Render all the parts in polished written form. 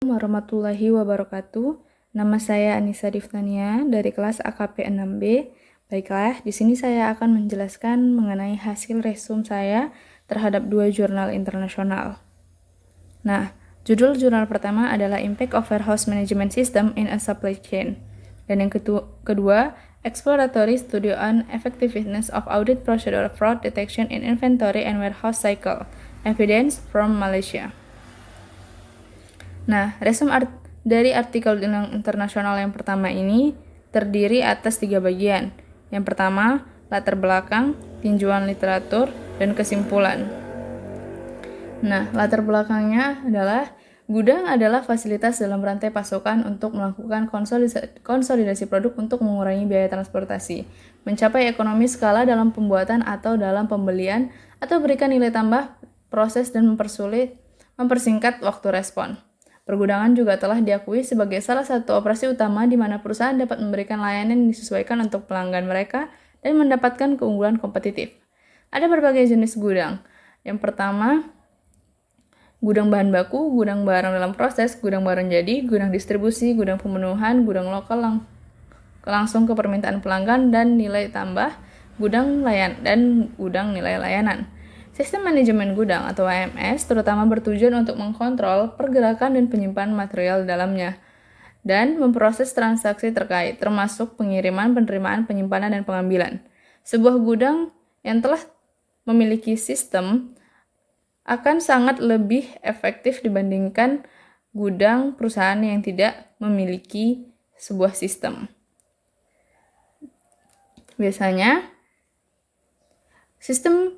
Warahmatullahi wabarakatuh. Nama saya Anissa Diftania dari kelas AKP 6B. Baiklah, di sini saya akan menjelaskan mengenai hasil resume saya terhadap 2 jurnal internasional. Nah, judul jurnal pertama adalah Impact of Warehouse Management System in a Supply Chain. Dan yang kedua, Exploratory Study on Effectiveness of Audit Procedure Fraud Detection in Inventory and Warehouse Cycle, Evidence from Malaysia. Nah, resume dari artikel internasional yang pertama ini terdiri atas 3 bagian. Yang pertama, latar belakang, tinjauan literatur, dan kesimpulan. Nah, latar belakangnya adalah gudang adalah fasilitas dalam rantai pasokan untuk melakukan konsolidasi produk untuk mengurangi biaya transportasi, mencapai ekonomi skala dalam pembuatan atau dalam pembelian, atau berikan nilai tambah proses dan mempersingkat waktu respon. Pergudangan juga telah diakui sebagai salah satu operasi utama di mana perusahaan dapat memberikan layanan yang disesuaikan untuk pelanggan mereka dan mendapatkan keunggulan kompetitif. Ada berbagai jenis gudang. Yang pertama, gudang bahan baku, gudang barang dalam proses, gudang barang jadi, gudang distribusi, gudang pemenuhan, gudang lokal langsung ke permintaan pelanggan dan nilai tambah, gudang nilai layanan. Sistem manajemen gudang atau AMS terutama bertujuan untuk mengkontrol pergerakan dan penyimpanan material di dalamnya dan memproses transaksi terkait, termasuk pengiriman, penerimaan, penyimpanan, dan pengambilan. Sebuah gudang yang telah memiliki sistem akan sangat lebih efektif dibandingkan gudang perusahaan yang tidak memiliki sebuah sistem. Biasanya, sistem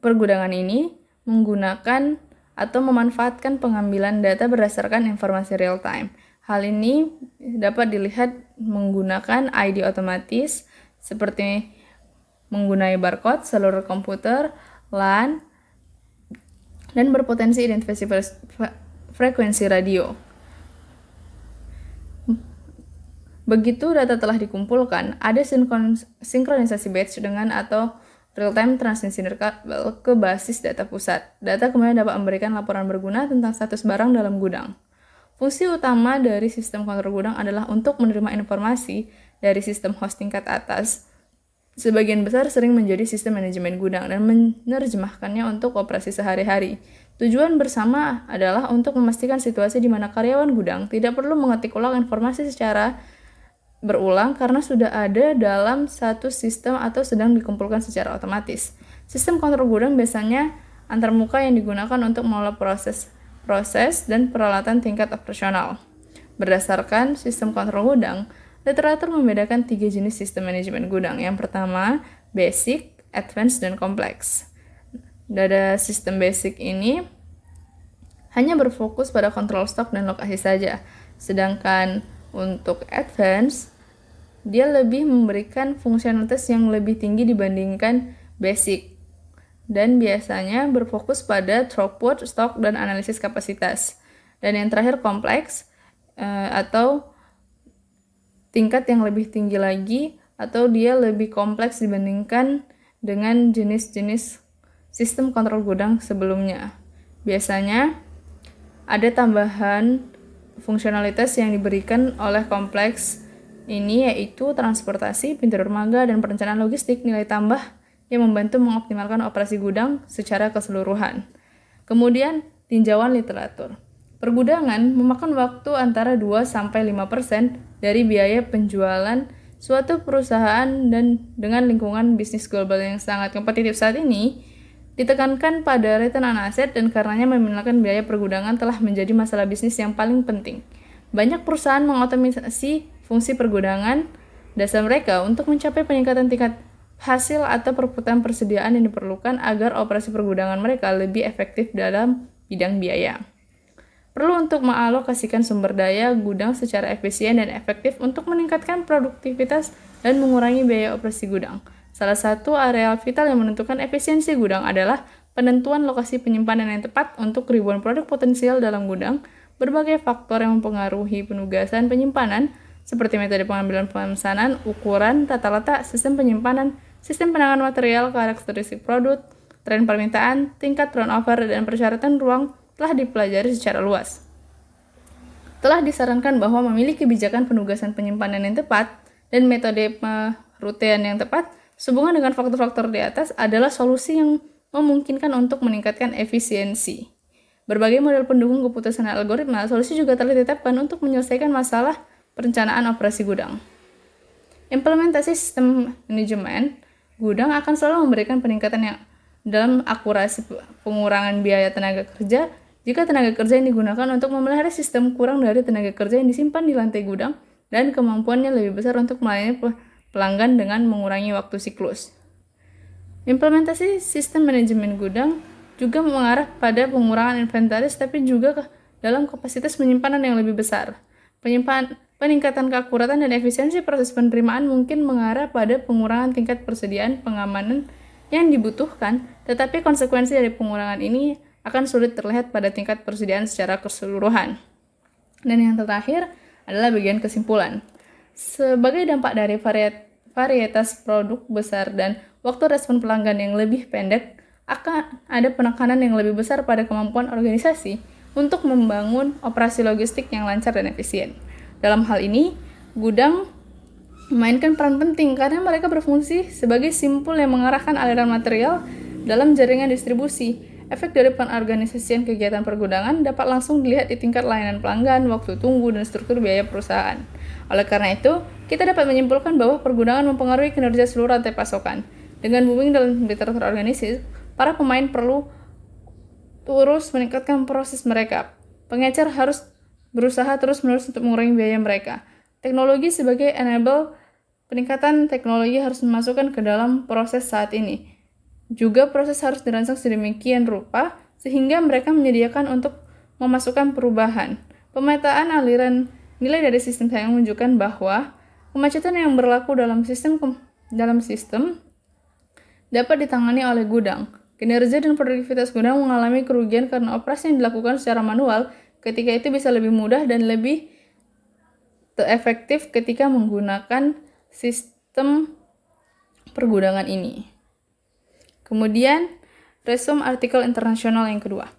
pergudangan ini menggunakan atau memanfaatkan pengambilan data berdasarkan informasi real time. Hal ini dapat dilihat menggunakan ID otomatis seperti menggunakan barcode, seluler komputer, LAN, dan berpotensi identifikasi frekuensi radio. Begitu data telah dikumpulkan, ada sinkronisasi batch dengan atau real-time transmisi kabel ke basis data pusat. Data kemudian dapat memberikan laporan berguna tentang status barang dalam gudang. Fungsi utama dari sistem kontrol gudang adalah untuk menerima informasi dari sistem host tingkat atas. Sebagian besar sering menjadi sistem manajemen gudang dan menerjemahkannya untuk operasi sehari-hari. Tujuan bersama adalah untuk memastikan situasi di mana karyawan gudang tidak perlu mengetik ulang informasi secara berulang karena sudah ada dalam satu sistem atau sedang dikumpulkan secara otomatis. Sistem kontrol gudang biasanya antarmuka yang digunakan untuk mengelola proses dan peralatan tingkat operasional. Berdasarkan sistem kontrol gudang, literatur membedakan 3 jenis sistem manajemen gudang. Yang pertama, basic, advanced, dan kompleks. Dari sistem basic ini hanya berfokus pada kontrol stok dan lokasi saja. Sedangkan untuk advance, dia lebih memberikan fungsionalitas yang lebih tinggi dibandingkan basic dan biasanya berfokus pada throughput, stok, dan analisis kapasitas. Dan yang terakhir kompleks atau tingkat yang lebih tinggi lagi atau dia lebih kompleks dibandingkan dengan jenis-jenis sistem kontrol gudang sebelumnya. Biasanya ada tambahan fungsionalitas yang diberikan oleh kompleks ini yaitu transportasi, pintu dermaga, dan perencanaan logistik nilai tambah yang membantu mengoptimalkan operasi gudang secara keseluruhan. Kemudian, tinjauan literatur. Pergudangan memakan waktu antara 2-5% dari biaya penjualan suatu perusahaan dan dengan lingkungan bisnis global yang sangat kompetitif saat ini, ditekankan pada return on asset dan karenanya meminimalkan biaya pergudangan telah menjadi masalah bisnis yang paling penting. Banyak perusahaan mengotomisasi fungsi pergudangan dasar mereka untuk mencapai peningkatan tingkat hasil atau perputaran persediaan yang diperlukan agar operasi pergudangan mereka lebih efektif dalam bidang biaya. Perlu untuk mengalokasikan sumber daya gudang secara efisien dan efektif untuk meningkatkan produktivitas dan mengurangi biaya operasi gudang. Salah satu area vital yang menentukan efisiensi gudang adalah penentuan lokasi penyimpanan yang tepat untuk ribuan produk potensial dalam gudang. Berbagai faktor yang mempengaruhi penugasan penyimpanan, seperti metode pengambilan pemesanan, ukuran, tata letak, sistem penyimpanan, sistem penanganan material, karakteristik produk, tren permintaan, tingkat turnover, dan persyaratan ruang telah dipelajari secara luas. Telah disarankan bahwa memiliki kebijakan penugasan penyimpanan yang tepat dan metode pengerutian yang tepat sehubungan dengan faktor-faktor di atas adalah solusi yang memungkinkan untuk meningkatkan efisiensi. Berbagai model pendukung keputusan algoritma, solusi juga telah ditetapkan untuk menyelesaikan masalah perencanaan operasi gudang. Implementasi sistem manajemen gudang akan selalu memberikan peningkatan yang dalam akurasi pengurangan biaya tenaga kerja jika tenaga kerja yang digunakan untuk memelihara sistem kurang dari tenaga kerja yang disimpan di lantai gudang dan kemampuannya lebih besar untuk melayani pelanggan dengan mengurangi waktu siklus. Implementasi sistem manajemen gudang juga mengarah pada pengurangan inventaris tapi juga dalam kapasitas penyimpanan yang lebih besar. Peningkatan keakuratan dan efisiensi proses penerimaan mungkin mengarah pada pengurangan tingkat persediaan pengamanan yang dibutuhkan, tetapi konsekuensi dari pengurangan ini akan sulit terlihat pada tingkat persediaan secara keseluruhan. Dan yang terakhir adalah bagian kesimpulan. Sebagai dampak dari varietas produk besar dan waktu respon pelanggan yang lebih pendek, akan ada penekanan yang lebih besar pada kemampuan organisasi untuk membangun operasi logistik yang lancar dan efisien. Dalam hal ini, gudang memainkan peran penting karena mereka berfungsi sebagai simpul yang mengarahkan aliran material dalam jaringan distribusi. Efek dari pengorganisasian kegiatan pergudangan dapat langsung dilihat di tingkat layanan pelanggan, waktu tunggu, dan struktur biaya perusahaan. Oleh karena itu, kita dapat menyimpulkan bahwa pergudangan mempengaruhi kinerja seluruh rantai pasokan. Dengan booming dalam literatur organisasi, para pemain perlu terus meningkatkan proses mereka. Pengecer harus berusaha terus-menerus untuk mengurangi biaya mereka. Teknologi sebagai enable peningkatan teknologi harus dimasukkan ke dalam proses saat ini. Juga proses harus dirancang sedemikian rupa sehingga mereka menyediakan untuk memasukkan perubahan. Pemetaan aliran nilai dari sistem saya menunjukkan bahwa kemacetan yang berlaku dalam sistem dapat ditangani oleh gudang. Kinerja dan produktivitas gudang mengalami kerugian karena operasi yang dilakukan secara manual, ketika itu bisa lebih mudah dan lebih efektif ketika menggunakan sistem pergudangan ini. Kemudian, resume artikel internasional yang kedua.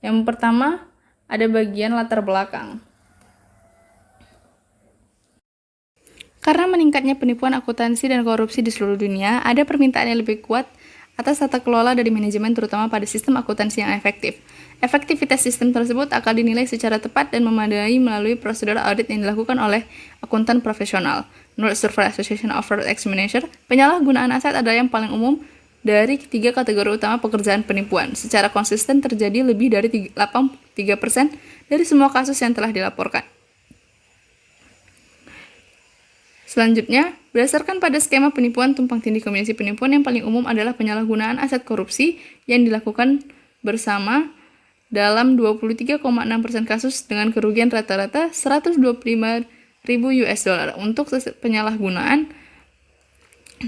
Yang pertama, ada bagian latar belakang. Karena meningkatnya penipuan akuntansi dan korupsi di seluruh dunia, ada permintaan yang lebih kuat atas tata kelola dari manajemen terutama pada sistem akuntansi yang efektif. Efektivitas sistem tersebut akan dinilai secara tepat dan memadai melalui prosedur audit yang dilakukan oleh akuntan profesional. Menurut Survey Association of Fraud Examination, penyalahgunaan aset adalah yang paling umum dari 3 kategori utama pekerjaan penipuan. Secara konsisten terjadi lebih dari 83% dari semua kasus yang telah dilaporkan. Selanjutnya, berdasarkan pada skema penipuan tumpang tindih kombinasi penipuan yang paling umum adalah penyalahgunaan aset korupsi yang dilakukan bersama dalam 23,6% kasus dengan kerugian rata-rata 125.000 US dollar untuk penyalahgunaan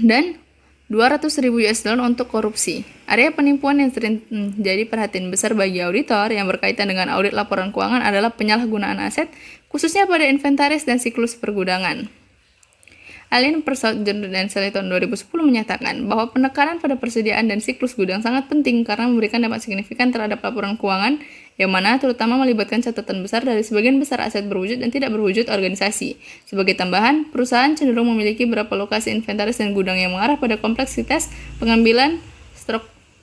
dan 200.000 US dollar untuk korupsi. Area penipuan yang sering menjadi perhatian besar bagi auditor yang berkaitan dengan audit laporan keuangan adalah penyalahgunaan aset, khususnya pada inventaris dan siklus pergudangan. Allen Persaud dan Sally tahun 2010 menyatakan bahwa penekanan pada persediaan dan siklus gudang sangat penting karena memberikan dampak signifikan terhadap laporan keuangan yang mana terutama melibatkan catatan besar dari sebagian besar aset berwujud dan tidak berwujud organisasi. Sebagai tambahan, perusahaan cenderung memiliki beberapa lokasi inventaris dan gudang yang mengarah pada kompleksitas pengambilan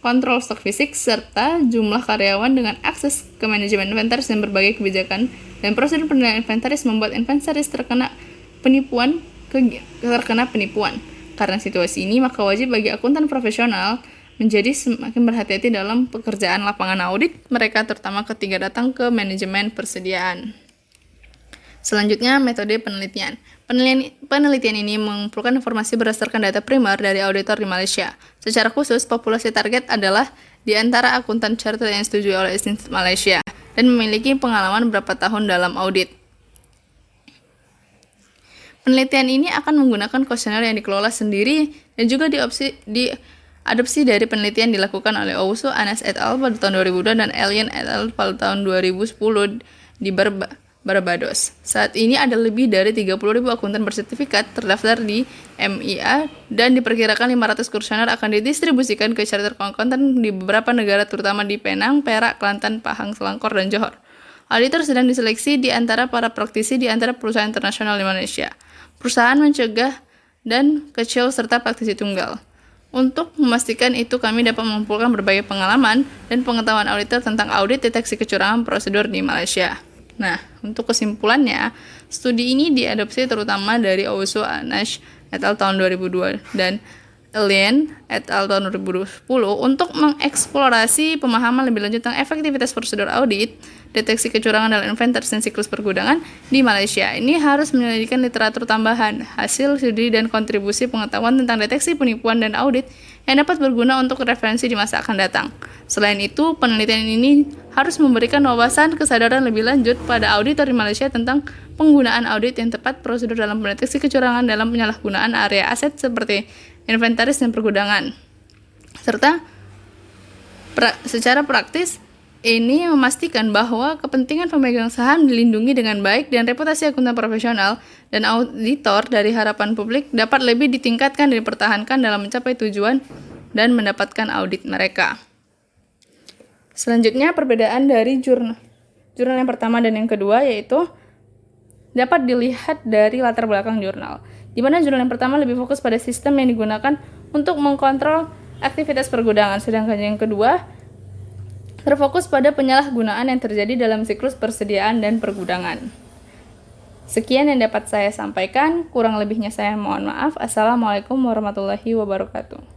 kontrol stok fisik serta jumlah karyawan dengan akses ke manajemen inventaris dan berbagai kebijakan dan prosedur penilaian inventaris membuat inventaris terkena penipuan. Karena situasi ini, maka wajib bagi akuntan profesional menjadi semakin berhati-hati dalam pekerjaan lapangan audit mereka, terutama ketika datang ke manajemen persediaan. Selanjutnya, metode penelitian. Penelitian ini mengumpulkan informasi berdasarkan data primer dari auditor di Malaysia. Secara khusus, populasi target adalah di antara akuntan chartered yang disetujui oleh Institut Malaysia dan memiliki pengalaman beberapa tahun dalam audit. Penelitian ini akan menggunakan kuesioner yang dikelola sendiri dan juga diadopsi dari penelitian dilakukan oleh Ousso, Anas et al. Pada tahun 2002 dan Alien et al. Pada tahun 2010 di Barbados. Saat ini ada lebih dari 30.000 akuntan bersertifikat terdaftar di MIA dan diperkirakan 500 kuesioner akan didistribusikan ke charter akuntan di beberapa negara terutama di Penang, Perak, Kelantan, Pahang, Selangor, dan Johor. Auditor sedang diseleksi di antara para praktisi di antara perusahaan internasional di Malaysia, perusahaan mencegah dan kecil serta praktisi tunggal. Untuk memastikan itu, kami dapat mengumpulkan berbagai pengalaman dan pengetahuan auditor tentang audit deteksi kecurangan prosedur di Malaysia. Nah, untuk kesimpulannya, studi ini diadopsi terutama dari Ousu Anash et al. Tahun 2002 dan Alien et al. Tahun 2010 untuk mengeksplorasi pemahaman lebih lanjut tentang efektivitas prosedur audit, deteksi kecurangan dalam inventaris dan siklus pergudangan di Malaysia. Ini harus menyelidiki literatur tambahan, hasil studi dan kontribusi pengetahuan tentang deteksi penipuan dan audit yang dapat berguna untuk referensi di masa akan datang. Selain itu, penelitian ini harus memberikan wawasan kesadaran lebih lanjut pada auditor di Malaysia tentang penggunaan audit yang tepat, prosedur dalam mendeteksi kecurangan dalam penyalahgunaan area aset seperti inventaris dan pergudangan. Serta secara praktis, ini memastikan bahwa kepentingan pemegang saham dilindungi dengan baik dan reputasi akuntan profesional dan auditor dari harapan publik dapat lebih ditingkatkan dan dipertahankan dalam mencapai tujuan dan mendapatkan audit mereka. Selanjutnya, perbedaan dari jurnal yang pertama dan yang kedua yaitu dapat dilihat dari latar belakang jurnal, di mana jurnal yang pertama lebih fokus pada sistem yang digunakan untuk mengkontrol aktivitas pergudangan, sedangkan yang kedua terfokus pada penyalahgunaan yang terjadi dalam siklus persediaan dan pergudangan. Sekian yang dapat saya sampaikan, kurang lebihnya saya mohon maaf. Assalamualaikum warahmatullahi wabarakatuh.